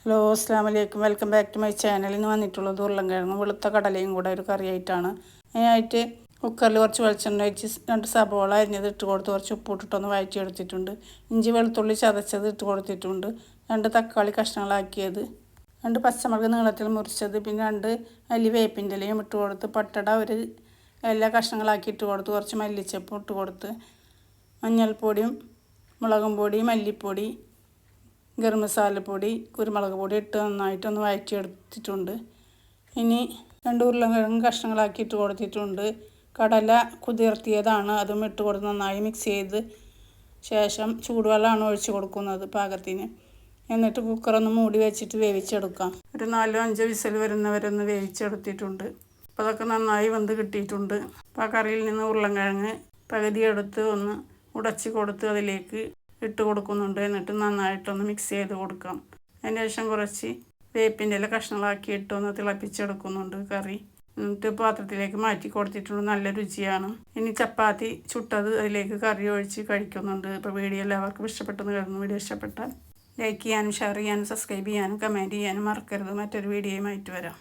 Hello അസ്സാം വലൈക്കും, welcome back to my channel. ഇന്ന് വന്നിട്ടുള്ളത് ഉരുളൻകിഴങ്ങും വെളുത്ത കടലയും കൂടെ ഒരു കറിയായിട്ടാണ്. അതിനായിട്ട് കുക്കറിൽ കുറച്ച് വെളിച്ചെണ്ണ ഒഴിച്ച് 2 സബോള അരിഞ്ഞത് ഇട്ട് കൊടുത്ത് കുറച്ച് ഉപ്പിട്ടിട്ടൊന്ന് വഴറ്റിയെടുത്തിട്ടുണ്ട്. ഇഞ്ചി വെളുത്തുള്ളി ചതച്ചത് ഇട്ട് കൊടുത്തിട്ടുണ്ട്. 2 തക്കാളി കഷ്ണങ്ങളാക്കിയത്, 2 പച്ചമുളക് നീളത്തിൽ മുറിച്ചത്, പിന്നെ 2 അല്ലി വേപ്പിൻ്റെ ഇലയും ഇട്ട് കൊടുത്ത്, പട്ടട ഒരു എല്ലാ കഷ്ണങ്ങളാക്കി ഇട്ട് കൊടുത്ത്, കുറച്ച് മല്ലിച്ചപ്പ് ഇട്ട് കൊടുത്ത്, മഞ്ഞൾപ്പൊടിയും മുളകും പൊടി, മല്ലിപ്പൊടി, ഗരം മസാലപ്പൊടി, കുരുമുളക് പൊടി ഇട്ട് നന്നായിട്ടൊന്ന് വഴറ്റിയെടുത്തിട്ടുണ്ട്. ഇനി 2 ഉരുളൻകിഴങ്ങ് കഷ്ണങ്ങളാക്കി ഇട്ട് കൊടുത്തിട്ടുണ്ട്. കടല കുതിർത്തിയതാണ്, അതും ഇട്ട് കൊടുത്ത് നന്നായി മിക്സ് ചെയ്ത് ശേഷം ചൂടുവെള്ളമാണ് ഒഴിച്ച് കൊടുക്കുന്നത് പാകത്തിന്. എന്നിട്ട് കുക്കറൊന്ന് മൂടി വെച്ചിട്ട് വേവിച്ചെടുക്കാം. ഒരു 4-5 വിസിൽ വരുന്നവരെ ഒന്ന് വേവിച്ചെടുത്തിട്ടുണ്ട്. അപ്പോൾ അതൊക്കെ നന്നായി വെന്ത് കിട്ടിയിട്ടുണ്ട്. അപ്പോൾ ആ കറിയിൽ നിന്ന് ഉരുളൻകിഴങ്ങ് പകുതി എടുത്ത് ഒന്ന് ഉടച്ച് കൊടുത്ത് അതിലേക്ക് ഇട്ട് കൊടുക്കുന്നുണ്ട്. എന്നിട്ട് നന്നായിട്ടൊന്ന് മിക്സ് ചെയ്ത് കൊടുക്കാം. അതിന് ശേഷം കുറച്ച് വേപ്പിൻ്റെ ഇല കഷ്ണങ്ങളാക്കി ഇട്ടൊന്ന് തിളപ്പിച്ചെടുക്കുന്നുണ്ട് കറി. എന്നിട്ട് പാത്രത്തിലേക്ക് മാറ്റി കൊടുത്തിട്ടുണ്ട്. നല്ല രുചിയാണ്. ഇനി ചപ്പാത്തി ചുട്ടത് അതിലേക്ക് കറി ഒഴിച്ച് കഴിക്കുന്നുണ്ട്. ഇപ്പോൾ വീഡിയോ എല്ലാവർക്കും ഇഷ്ടപ്പെട്ടെന്ന് കരുതുന്നു. വീഡിയോ ഇഷ്ടപ്പെട്ടാൽ ലൈക്ക് ചെയ്യാനും ഷെയർ ചെയ്യാനും സബ്സ്ക്രൈബ് ചെയ്യാനും കമൻറ്റ് ചെയ്യാനും മറക്കരുത്. മറ്റൊരു വീഡിയോയുമായിട്ട് വരാം.